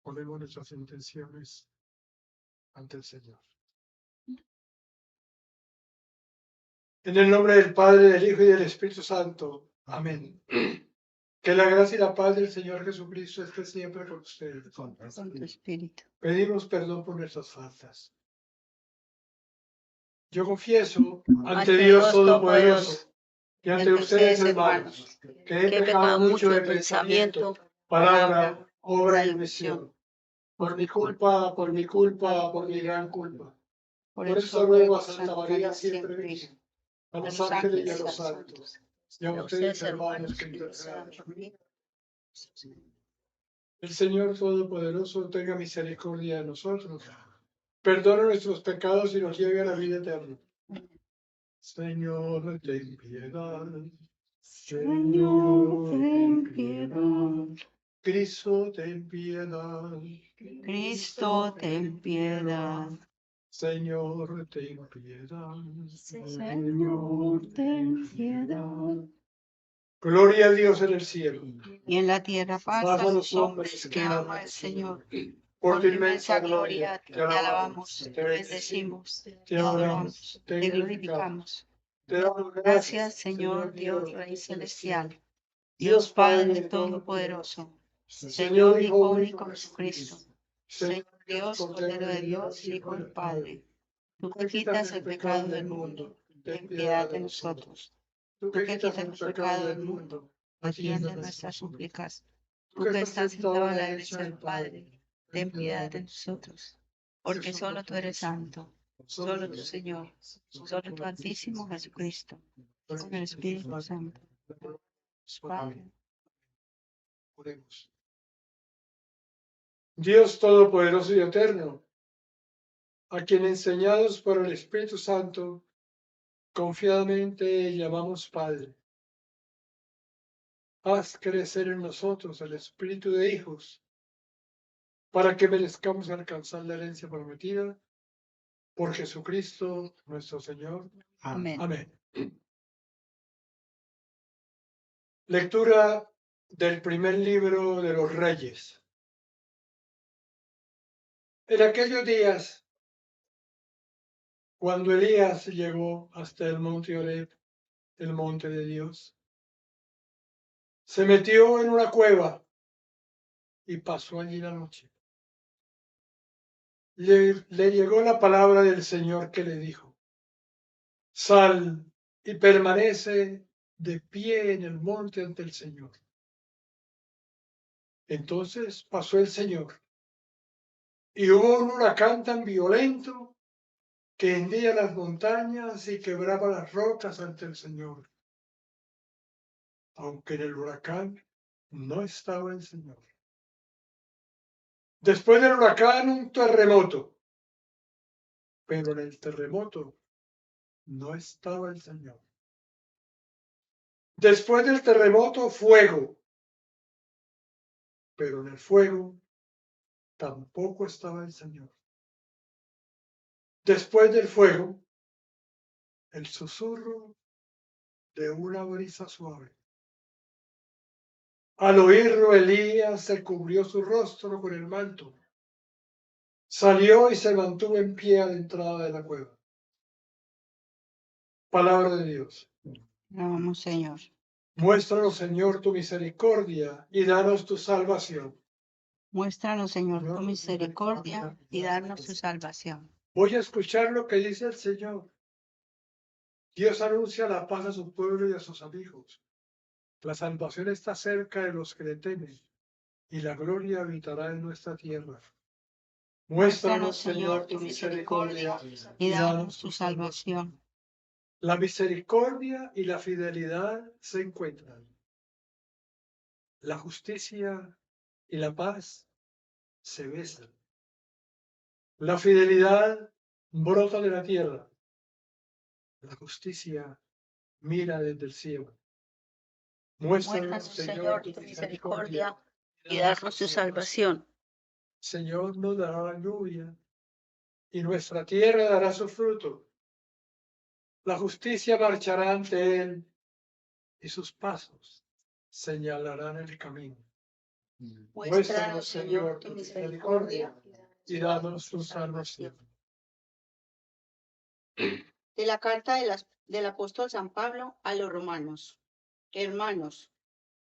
Ponemos nuestras intenciones ante el Señor. En el nombre del Padre, del Hijo y del Espíritu Santo. Amén. Que la gracia y la paz del Señor Jesucristo esté siempre con ustedes. Con tu espíritu. Pedimos perdón por nuestras faltas. Yo confieso ante Dios Todopoderoso y ante ustedes, hermanos, que he pecado mucho de pensamiento, palabra, obra y omisión. Por mi culpa, por mi culpa, por mi gran culpa. Por eso ruego a Santa María siempre Virgen, a los ángeles y a los santos, y a ustedes, hermanos, que intercedan por mí. El Señor Todopoderoso tenga misericordia de nosotros, perdone nuestros pecados y nos lleve a la vida eterna. Señor, ten piedad. Señor, ten piedad. Cristo, ten piedad. Cristo, ten piedad. Señor, ten piedad. Señor, ten piedad. Gloria a Dios en el cielo. Y en la tierra paz a los hombres que aman al Señor. Por tu inmensa gloria, te alabamos, te bendecimos, te adoramos, te glorificamos. Te damos Gracias, Señor Dios Rey Celestial, Dios Padre Todopoderoso, Señor Hijo único Jesucristo, Señor Dios, Cordero de Dios, Hijo del Padre. Tú que quitas el pecado del mundo, ten piedad de nosotros. Tú que quitas el pecado del mundo, atiende nuestras súplicas. Tú que estás sentado a la derecha del Padre, ten piedad de nosotros. Porque solo tú eres santo, solo tú, Señor, solo tú, Altísimo Jesucristo, con el Espíritu Santo. Padre. Oremos. Dios Todopoderoso y Eterno, a quien enseñados por el Espíritu Santo, confiadamente llamamos Padre. Haz crecer en nosotros el espíritu de hijos, para que merezcamos alcanzar la herencia prometida por Jesucristo nuestro Señor. Amén. Amén. Lectura del primer libro de los Reyes. En aquellos días, cuando Elías llegó hasta el monte Oreb, el monte de Dios, se metió en una cueva y pasó allí la noche. Le llegó la palabra del Señor que le dijo: sal y permanece de pie en el monte ante el Señor. Entonces pasó el Señor, y hubo un huracán tan violento que hendía las montañas y quebraba las rocas ante el Señor. Aunque en el huracán no estaba el Señor. Después del huracán, un terremoto, pero en el terremoto no estaba el Señor. Después del terremoto, fuego, pero en el fuego tampoco estaba el Señor. Después del fuego, el susurro de una brisa suave. Al oírlo, Elías se cubrió su rostro con el manto. Salió y se mantuvo en pie a la entrada de la cueva. Palabra de Dios. Vamos, Señor. Muéstranos, Señor, tu misericordia y danos tu salvación. Muéstranos, Señor, tu misericordia y darnos tu salvación. Voy a escuchar lo que dice el Señor. Dios anuncia la paz a su pueblo y a sus amigos. La salvación está cerca de los que le temen, y la gloria habitará en nuestra tierra. Muéstranos, Señor, tu misericordia y danos tu salvación. La misericordia y la fidelidad se encuentran. La justicia y la paz se besan. La fidelidad brota de la tierra. La justicia mira desde el cielo. Muéstranos, Señor, tu misericordia y darnos tu salvación. Señor, nos dará la lluvia y nuestra tierra dará su fruto. La justicia marchará ante él y sus pasos señalarán el camino. Muéstranos, Señor, tu misericordia y danos tu salvación. De la carta del apóstol San Pablo a los romanos. Hermanos,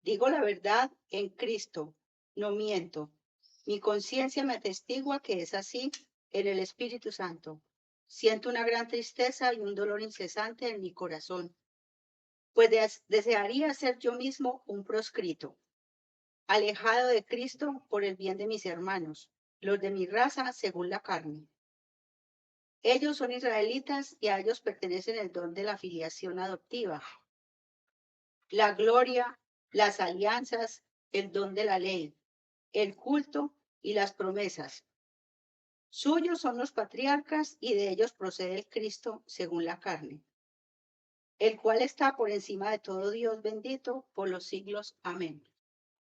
digo la verdad en Cristo, no miento. Mi conciencia me atestigua que es así en el Espíritu Santo. Siento una gran tristeza y un dolor incesante en mi corazón, pues desearía ser yo mismo un proscrito, alejado de Cristo por el bien de mis hermanos, los de mi raza según la carne. Ellos son israelitas y a ellos pertenecen el don de la filiación adoptiva, la gloria, las alianzas, el don de la ley, el culto y las promesas. Suyos son los patriarcas y de ellos procede el Cristo según la carne, el cual está por encima de todo Dios bendito por los siglos. Amén.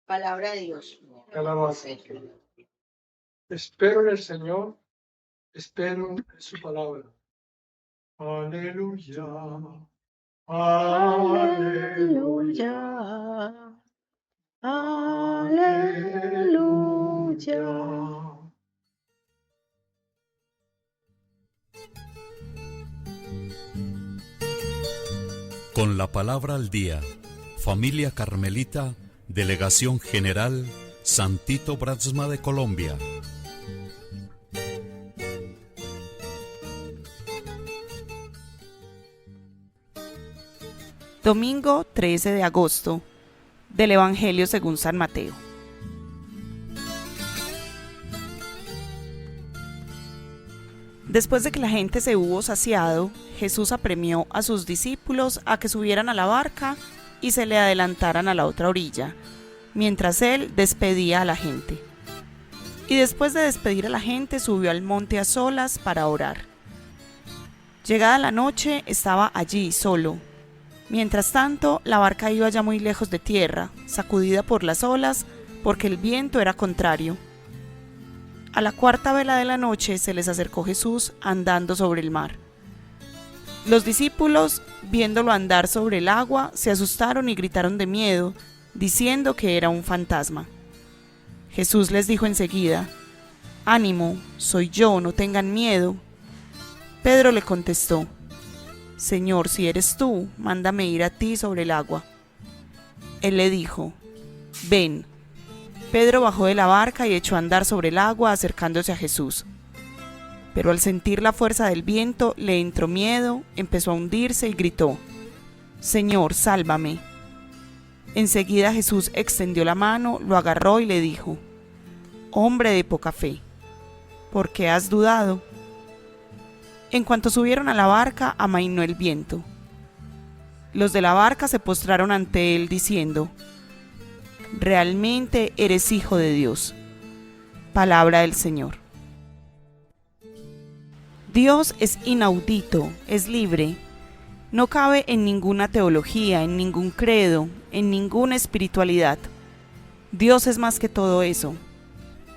Palabra de Dios. Alabanza. Espero en el Señor, espero en su palabra. Aleluya. Aleluya. Aleluya. Con la palabra al día, Familia Carmelita, Delegación General, Santito Brasma de Colombia. Domingo 13 de agosto del Evangelio según San Mateo. Después de que la gente se hubo saciado, Jesús apremió a sus discípulos a que subieran a la barca y se le adelantaran a la otra orilla, mientras él despedía a la gente. Y después de despedir a la gente, subió al monte a solas para orar. Llegada la noche, estaba allí solo. Mientras tanto, la barca iba ya muy lejos de tierra, sacudida por las olas, porque el viento era contrario. A la cuarta vela de la noche se les acercó Jesús andando sobre el mar. Los discípulos, viéndolo andar sobre el agua, se asustaron y gritaron de miedo, diciendo que era un fantasma. Jesús les dijo enseguida: «Ánimo, soy yo, no tengan miedo». Pedro le contestó: «Señor, si eres tú, mándame ir a ti sobre el agua». Él le dijo: «Ven». Pedro bajó de la barca y echó a andar sobre el agua acercándose a Jesús. Pero al sentir la fuerza del viento le entró miedo, empezó a hundirse y gritó: «Señor, sálvame». Enseguida Jesús extendió la mano, lo agarró y le dijo: «Hombre de poca fe, ¿por qué has dudado?». En cuanto subieron a la barca, amainó el viento. Los de la barca se postraron ante él diciendo: «Realmente eres Hijo de Dios». Palabra del Señor. Dios es inaudito, es libre. No cabe en ninguna teología, en ningún credo, en ninguna espiritualidad. Dios es más que todo eso.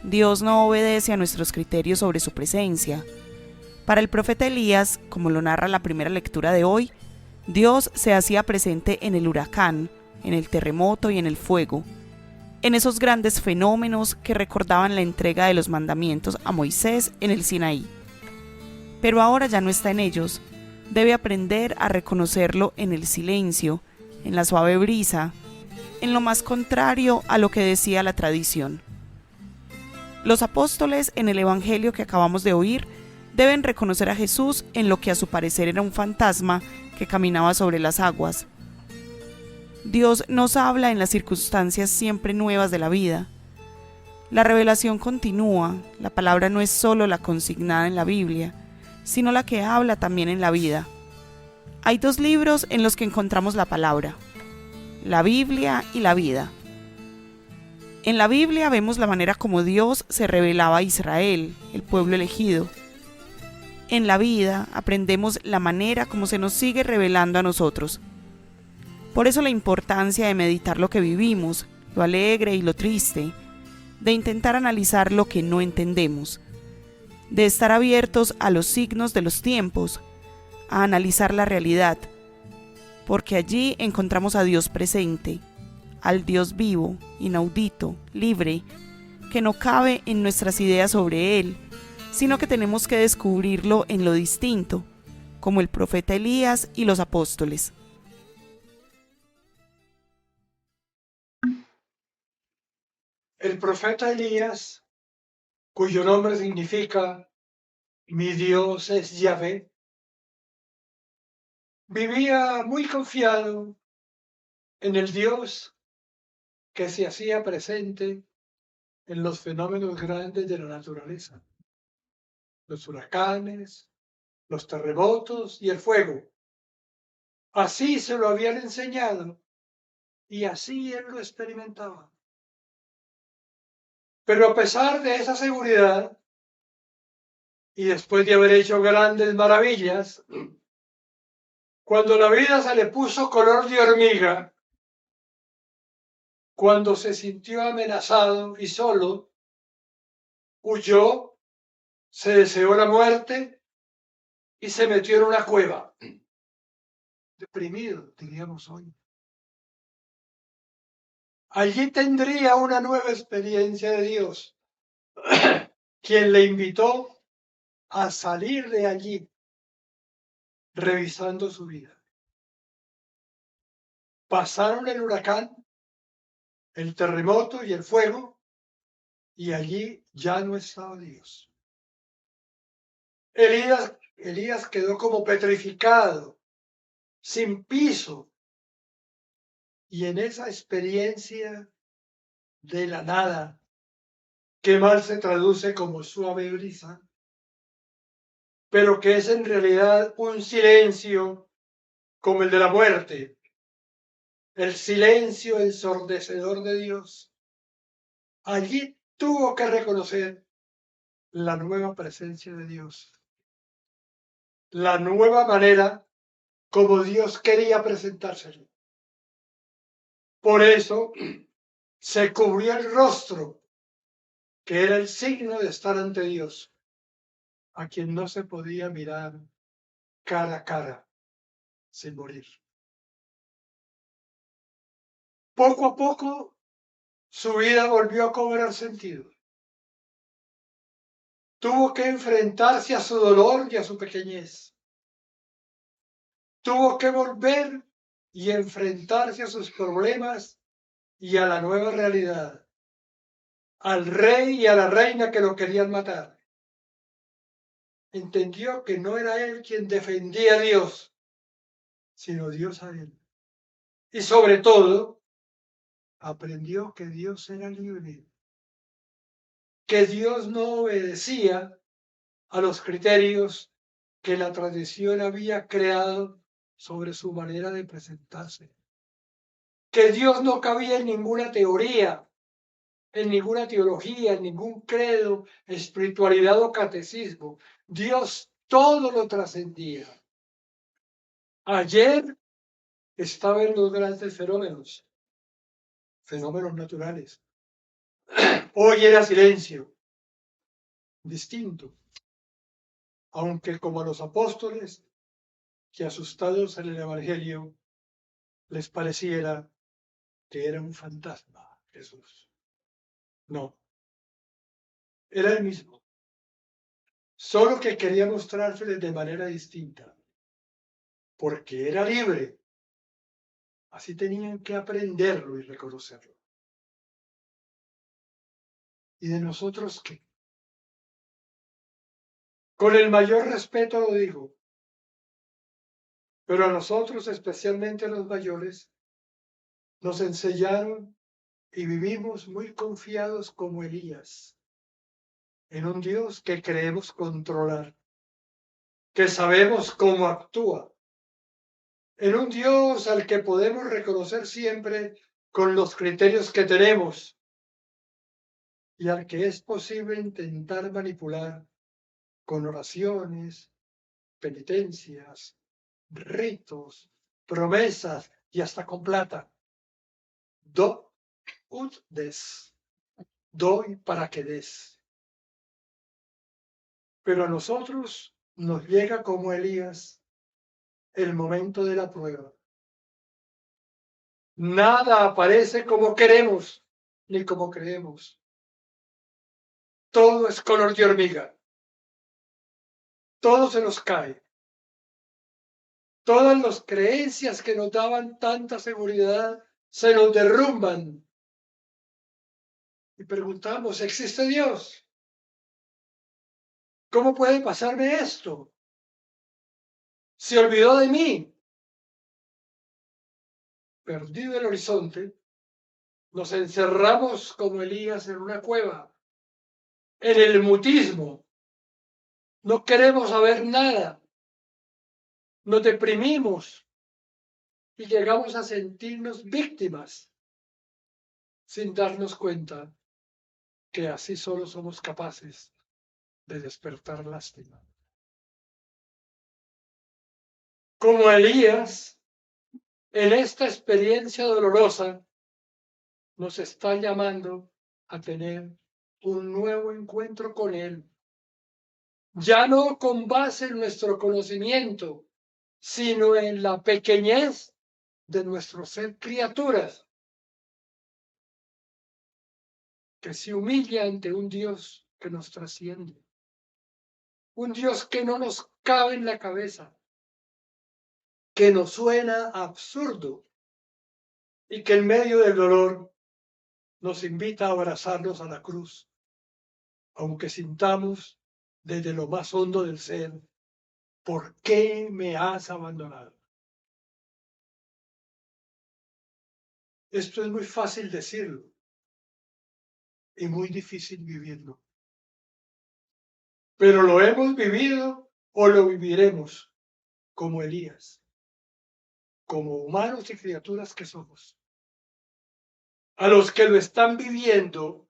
Dios no obedece a nuestros criterios sobre su presencia. Para el profeta Elías, como lo narra la primera lectura de hoy, Dios se hacía presente en el huracán, en el terremoto y en el fuego, en esos grandes fenómenos que recordaban la entrega de los mandamientos a Moisés en el Sinaí. Pero ahora ya no está en ellos, debe aprender a reconocerlo en el silencio, en la suave brisa, en lo más contrario a lo que decía la tradición. Los apóstoles en el Evangelio que acabamos de oír deben reconocer a Jesús en lo que a su parecer era un fantasma que caminaba sobre las aguas. Dios nos habla en las circunstancias siempre nuevas de la vida. La revelación continúa, la palabra no es solo la consignada en la Biblia, sino la que habla también en la vida. Hay dos libros en los que encontramos la palabra: la Biblia y la vida. En la Biblia vemos la manera como Dios se revelaba a Israel, el pueblo elegido. En la vida aprendemos la manera como se nos sigue revelando a nosotros. Por eso la importancia de meditar lo que vivimos, lo alegre y lo triste, de intentar analizar lo que no entendemos, de estar abiertos a los signos de los tiempos, a analizar la realidad, porque allí encontramos a Dios presente, al Dios vivo, inaudito, libre, que no cabe en nuestras ideas sobre Él, sino que tenemos que descubrirlo en lo distinto, como el profeta Elías y los apóstoles. El profeta Elías, cuyo nombre significa mi Dios es Yahvé, vivía muy confiado en el Dios que se hacía presente en los fenómenos grandes de la naturaleza, los huracanes, los terremotos y el fuego. Así se lo habían enseñado y así él lo experimentaba. Pero a pesar de esa seguridad, y después de haber hecho grandes maravillas, cuando la vida se le puso color de hormiga, cuando se sintió amenazado y solo, huyó, se deseó la muerte y se metió en una cueva. Deprimido, diríamos hoy. Allí tendría una nueva experiencia de Dios, quien le invitó a salir de allí, revisando su vida. Pasaron el huracán, el terremoto y el fuego, y allí ya no estaba Dios. Elías quedó como petrificado, sin piso, y en esa experiencia de la nada, que mal se traduce como suave brisa, pero que es en realidad un silencio como el de la muerte, el silencio ensordecedor de Dios. Allí tuvo que reconocer la nueva presencia de Dios, la nueva manera como Dios quería presentárselo. Por eso se cubrió el rostro, que era el signo de estar ante Dios, a quien no se podía mirar cara a cara sin morir. Poco a poco su vida volvió a cobrar sentido. Tuvo que enfrentarse a su dolor y a su pequeñez. Tuvo que volver y enfrentarse a sus problemas y a la nueva realidad, al rey y a la reina que lo querían matar. Entendió que no era él quien defendía a Dios, sino Dios a él. Y sobre todo, aprendió que Dios era libre, que Dios no obedecía a los criterios que la tradición había creado sobre su manera de presentarse, que Dios no cabía en ninguna teoría, en ninguna teología, en ningún credo, espiritualidad o catecismo. Dios todo lo trascendía. Ayer estaba en los grandes fenómenos naturales. Hoy era silencio, distinto, aunque como a los apóstoles, que asustados en el Evangelio, les pareciera que era un fantasma Jesús. No, era el mismo, solo que quería mostrárseles de manera distinta, porque era libre. Así tenían que aprenderlo y reconocerlo. ¿Y de nosotros qué? Con el mayor respeto lo digo, pero a nosotros, especialmente a los mayores, nos enseñaron y vivimos muy confiados como Elías, en un Dios que creemos controlar, que sabemos cómo actúa, en un Dios al que podemos reconocer siempre con los criterios que tenemos y al que es posible intentar manipular con oraciones, penitencias, ritos, promesas y hasta con plata. Do ut des. Doy para que des. Pero a nosotros nos llega como Elías el momento de la prueba. Nada aparece como queremos ni como creemos. Todo es color de hormiga. Todo se nos cae. Todas las creencias que nos daban tanta seguridad se nos derrumban. Y preguntamos, ¿existe Dios? ¿Cómo puede pasarme esto? Se olvidó de mí. Perdido el horizonte, nos encerramos como Elías en una cueva, en el mutismo. No queremos saber nada. Nos deprimimos y llegamos a sentirnos víctimas sin darnos cuenta que así solo somos capaces de despertar lástima. Como Elías, en esta experiencia dolorosa, nos está llamando a tener un nuevo encuentro con Él. Ya no con base en nuestro conocimiento, sino en la pequeñez de nuestro ser criaturas, que se humilla ante un Dios que nos trasciende, un Dios que no nos cabe en la cabeza, que nos suena absurdo y que en medio del dolor nos invita a abrazarnos a la cruz, aunque sintamos desde lo más hondo del ser, ¿por qué me has abandonado? Esto es muy fácil decirlo y muy difícil vivirlo. Pero lo hemos vivido o lo viviremos como Elías, como humanos y criaturas que somos. A los que lo están viviendo,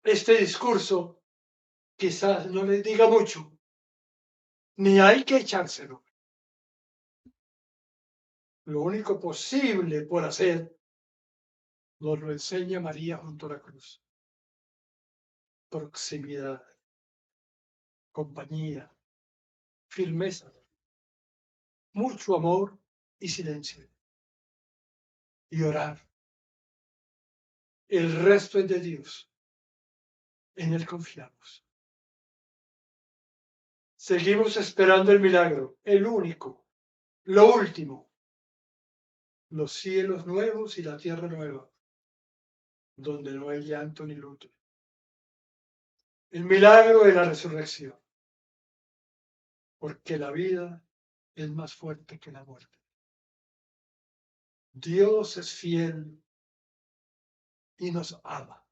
este discurso quizás no les diga mucho, ni hay que echárselo. Lo único posible por hacer nos lo enseña María junto a la cruz. Proximidad, compañía, firmeza, mucho amor y silencio. Y orar. El resto es de Dios. En Él confiamos. Seguimos esperando el milagro, el único, lo último. Los cielos nuevos y la tierra nueva, donde no hay llanto ni luto. El milagro de la resurrección. Porque la vida es más fuerte que la muerte. Dios es fiel y nos ama.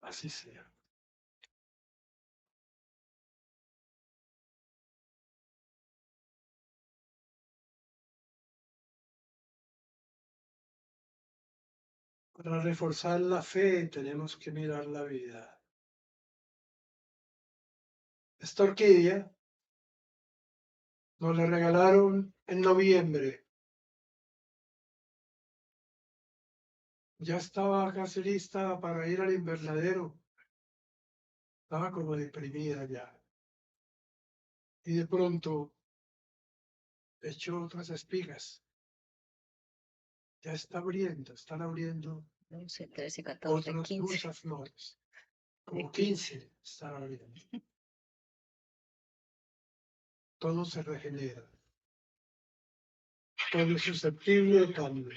Así sea. Para reforzar la fe tenemos que mirar la vida. Esta orquídea nos la regalaron en noviembre. Ya estaba casi lista para ir al invernadero. Estaba como deprimida ya. Y de pronto echó otras espigas. Ya está abriendo, están abriendo 12, 13, 14, otras 15. muchas flores. Como 15 están abriendo. Todo se regenera. Todo es susceptible de cambio.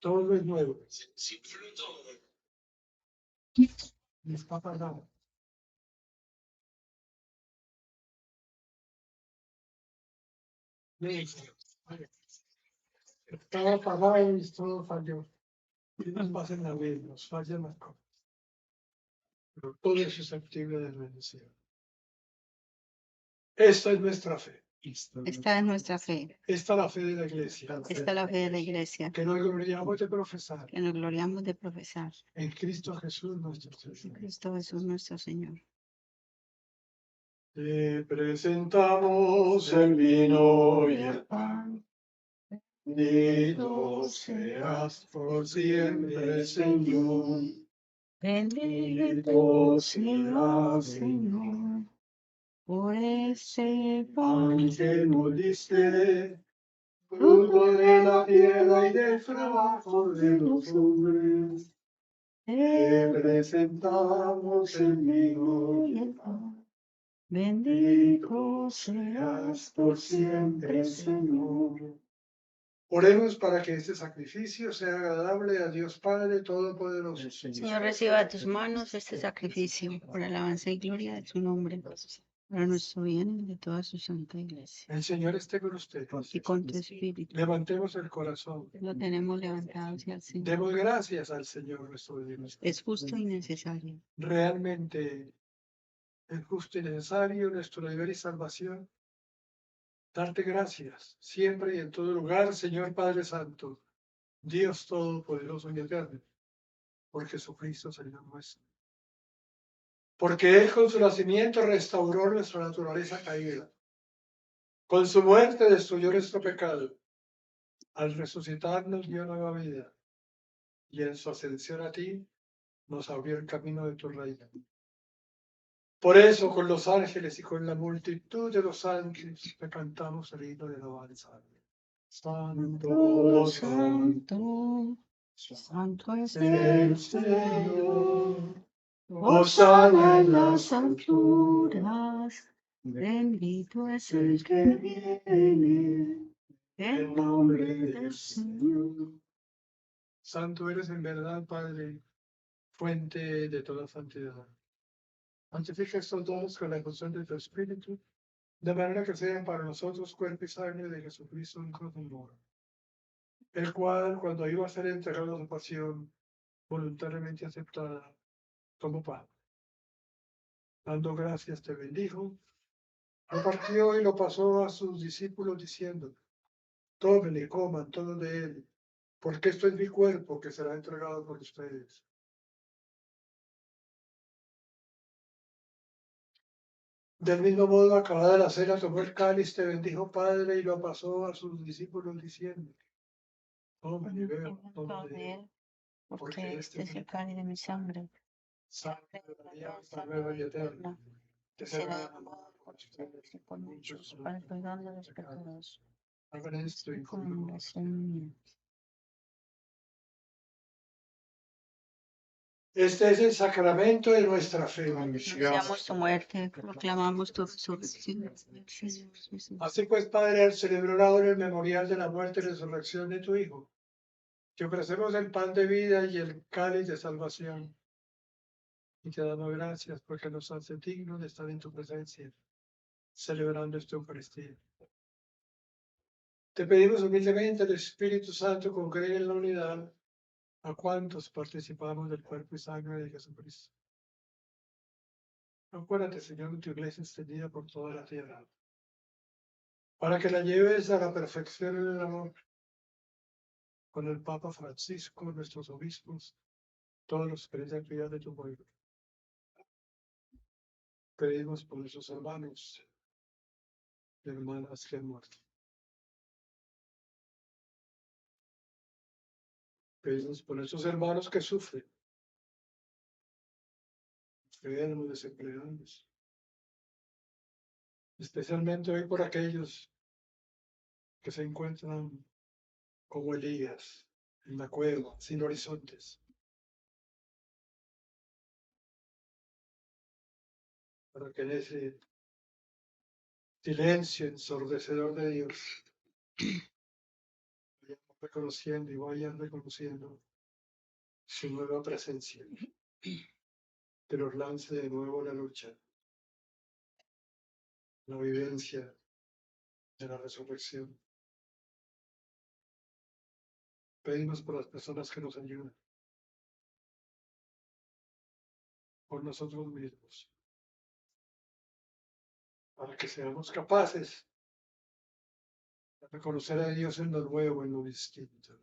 Todo es nuevo. Y está apagado. Estaba apagado y todo falló. Y nos pasa en la vida, nos fallan las cosas. Pero todo es susceptible de bendición. Esta es nuestra fe. Esta es nuestra fe. Esta es la fe de la iglesia. Esta es la fe de la iglesia. Que nos gloriamos de profesar. Que nos gloriamos de profesar. En Cristo Jesús nuestro En Señor. Cristo Jesús nuestro Señor. Te presentamos el vino y el pan. Bendito seas por siempre, Señor. Bendito seas, Señor. por ese pan Pan que nos diste, fruto de la tierra y del trabajo de los hombres, te presentamos el vino y el pan. Bendito seas por siempre, Señor. Oremos para que este sacrificio sea agradable a Dios Padre Todopoderoso. Señor, reciba de tus manos este sacrificio por alabanza y gloria de tu nombre, para nuestro bien y de toda su santa iglesia. El Señor esté con ustedes. Y con tu espíritu Levantemos el corazón. lo tenemos levantado hacia el Señor. Demos gracias al Señor nuestro Dios. Es justo y necesario. Realmente es justo y necesario nuestro deber y salvación. Darte gracias siempre y en todo lugar, Señor Padre Santo, Dios Todopoderoso y Eterno, por Jesucristo, Señor nuestro. Porque Él con su nacimiento restauró nuestra naturaleza caída. Con su muerte destruyó nuestro pecado. Al resucitarnos dio nueva vida. Y en su ascensión a ti nos abrió el camino de tu reino. Por eso, con los ángeles y con la multitud de los ángeles, te cantamos el himno de alabanza. Santo, santo, Santo es el Señor. Hosana en las alturas, bendito es el que viene, en nombre del Señor. Santo eres en verdad, Padre, fuente de toda santidad. Santifica estos dones con la efusión de tu Espíritu, de manera que sean para nosotros cuerpo y sangre de Jesucristo, Hijo de amor, el cual, cuando iba a ser entregado a su pasión, voluntariamente aceptada, como pan. Dando gracias, te bendijo, lo partió y lo pasó a sus discípulos, diciendo: tomen y coman todos de él, porque esto es mi cuerpo que será entregado por ustedes. Del mismo modo, acabada la cena, tomó el cáliz, te bendijo, Padre, y lo pasó a sus discípulos, diciendo: tomen y beban todos de él, Porque este es el cáliz de mi sangre, sangre de la alianza nueva y eterna, que será derramada por ustedes y por muchos, para para el perdón de los pecados. Hagan esto y Conmemoración mía. Este es el sacramento de nuestra fe. Anunciamos tu muerte, proclamamos tu resurrección. Señor Jesús. Así pues, Padre, al celebrar ahora el memorial de la muerte y resurrección de tu Hijo, te ofrecemos el pan de vida y el cáliz de salvación. Y te damos gracias porque nos hace dignos de estar en tu presencia, celebrando esta Eucaristía. Te pedimos humildemente el Espíritu Santo congregue en la unidad a cuantos participamos del cuerpo y sangre de Jesucristo. Acuérdate, Señor, de tu iglesia extendida por toda la tierra, para que la lleves a la perfección en el amor, con el Papa Francisco, nuestros obispos, todos los que quieran cuidar de tu pueblo. Pedimos por esos hermanos y hermanas que han muerto. Pedimos por esos hermanos que sufren, enfermos, desempleados. Especialmente hoy por aquellos que se encuentran como Elías en la cueva, sin horizontes. Para que en ese silencio ensordecedor de Dios vayan reconociendo y vayan reconociendo su nueva presencia, que los lance de nuevo a la lucha, la vivencia de la resurrección. Pedimos por las personas que nos ayudan, por nosotros mismos, para que seamos capaces de reconocer a Dios en lo nuevo, en lo distinto.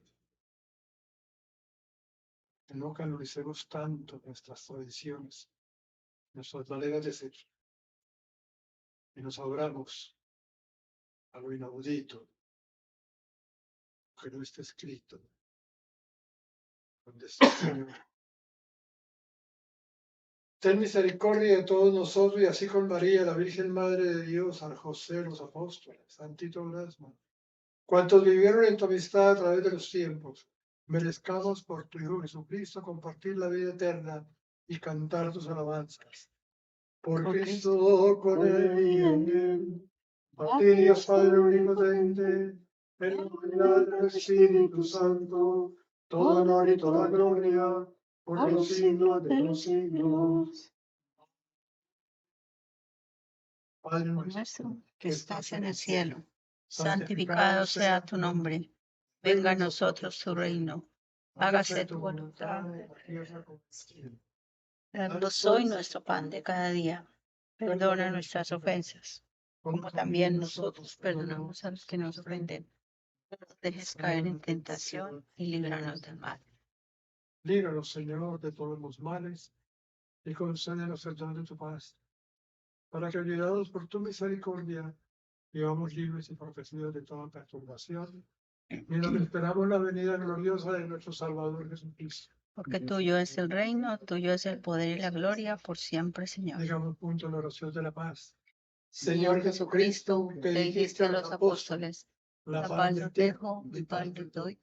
Que no canonicemos tanto nuestras tradiciones, nuestras maneras de ser, y nos abramos a lo inaudito, que no está escrito, donde está el Señor. ten misericordia de todos nosotros y así con María, la Virgen Madre de Dios, San José, los apóstoles, Santito Brasma, cuantos vivieron en tu amistad a través de los tiempos, merezcamos por tu Hijo Jesucristo compartir la vida eterna y cantar tus alabanzas. Por Cristo, con él y en él, a ti Dios Padre Omnipotente, en la unidad del Espíritu Santo, todo honor y toda gloria, por los siglos de los siglos. Padre Nuestro que estás en el cielo, santificado sea tu nombre. Venga a nosotros tu reino. Hágase tu voluntad. Danos hoy nuestro pan de cada día. Perdona nuestras ofensas, como también nosotros perdonamos a los que nos ofenden. No nos dejes caer en tentación y líbranos del mal. Líbranos, Señor, de todos los males y concédenos el don de tu paz, para que, ayudados por tu misericordia, vivamos libres y protegidos de toda perturbación, mientras que esperamos la venida gloriosa de nuestro Salvador Jesucristo. Porque tuyo es el reino, tuyo es el poder y la gloria por siempre, Señor. Llegamos punto a la oración de la paz. Señor Jesucristo, que dijiste a los apóstoles, la paz les dejo, mi paz les doy.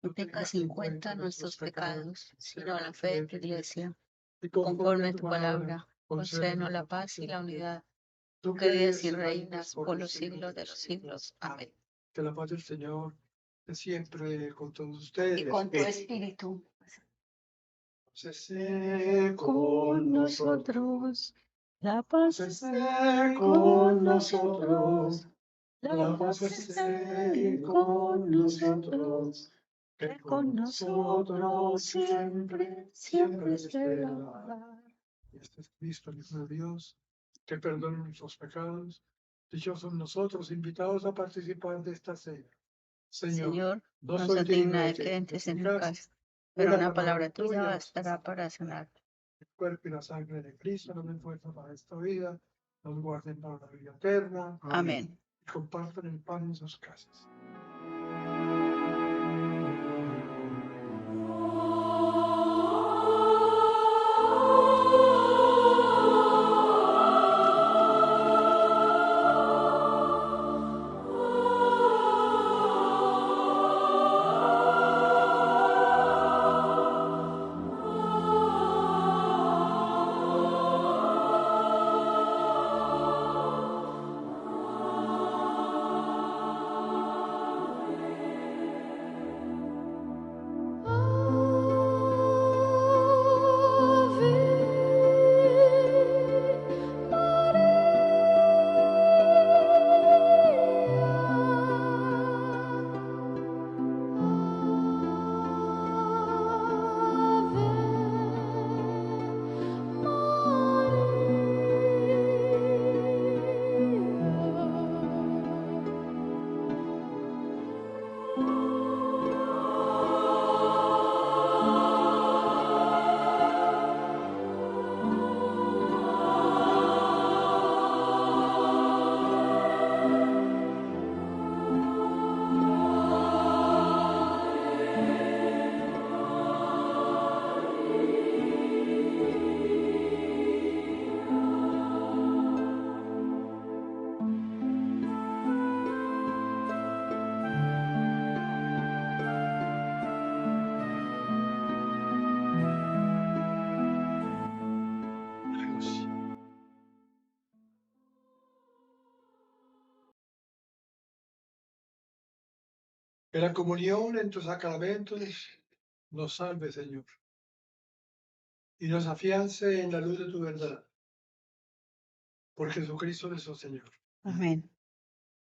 No tengas en cuenta nuestros pecados, sino la fe de tu iglesia. Conforme a tu palabra, concédenos la paz y la unidad. Tú que vives y reinas por los siglos de los siglos. Amén. Que la paz del Señor esté siempre con todos ustedes. Y con tu espíritu. Esté Con nosotros, la paz esté con nosotros. La paz esté con nosotros. que con nosotros siempre, siempre esté la paz. Este es Cristo, el Hijo de Dios, que perdona nuestros pecados. Dichosos nosotros, invitados a participar de esta cena. Señor, no soy digna de que entres en tu casa, pero una palabra tuya bastará para sanar. El cuerpo y la sangre de Cristo nos den fuerza para esta vida, nos guarden para la vida eterna. Amén. Y compartan el pan en sus casas. Que la comunión en tus sacramentos nos salve, Señor, y nos afiance en la luz de tu verdad. Por Jesucristo nuestro Señor. Amén.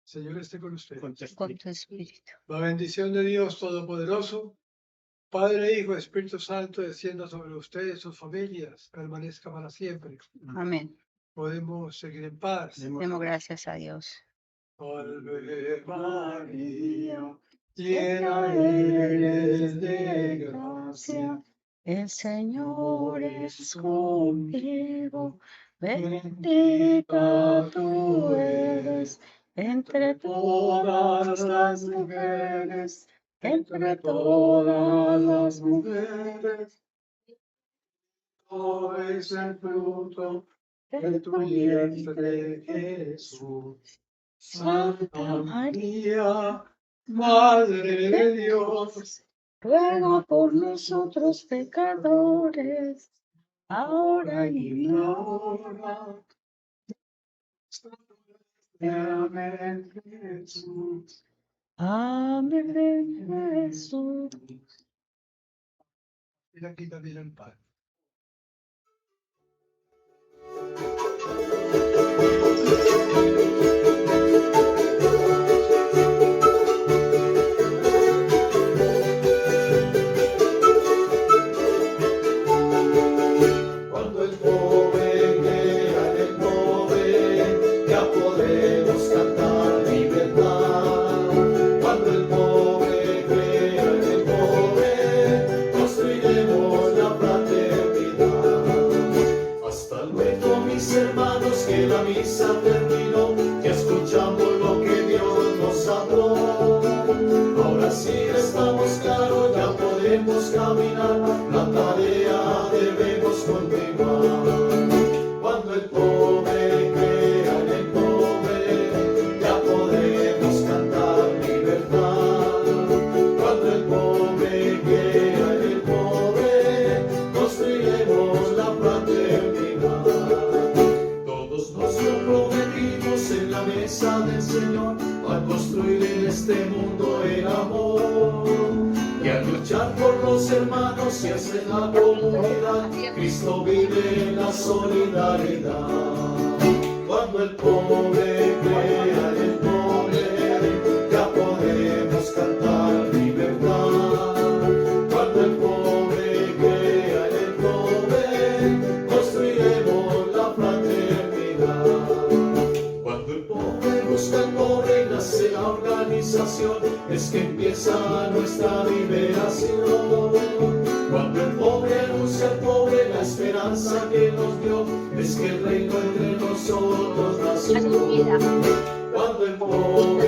Señor, esté con ustedes. Con tu espíritu. La bendición de Dios Todopoderoso, Padre, Hijo, Espíritu Santo, descienda sobre ustedes, sus familias, permanezca para siempre. Amén. Podemos seguir en paz. Demos gracias a Dios. Salve María, llena eres de gracia, El Señor es contigo. Bendita tú eres entre todas las mujeres, entre todas las mujeres. es el fruto de tu vientre, Jesús. Santa María, Madre de Dios, ruega por nosotros pecadores, ahora y en la hora. Amén, Jesús. Amén, Jesús. Mira, quítate el pan. Cuando el joven era el joven, ya podemos cantar libertad. Cuando el joven crea en el joven, construiremos la fraternidad. Hasta luego, mis hermanos, que la misa terminó, ya escuchamos lo que Dios nos habló. Ahora sí estamos claros, ya podemos caminar, la tarea debemos continuar. Cuando el pobre crea en el pobre, ya podemos cantar libertad. Cuando el pobre crea en el pobre, construiremos la fraternidad. Todos nos comprometimos en la mesa del Señor a construir en este mundo el amor y a luchar por los hermanos y hacer la comunidad. Cristo vive en la solidaridad. Cuando el pobre crea en el pobre, ya podemos cantar libertad. Cuando el pobre crea en el pobre, construiremos la fraternidad. Cuando el pobre busca al pobre y nace la organización, es que empieza nuestra liberación. Cuando el pobre anuncia al pobre la esperanza que nos dio, es que el reino entre nosotros nació. Cuando el pobre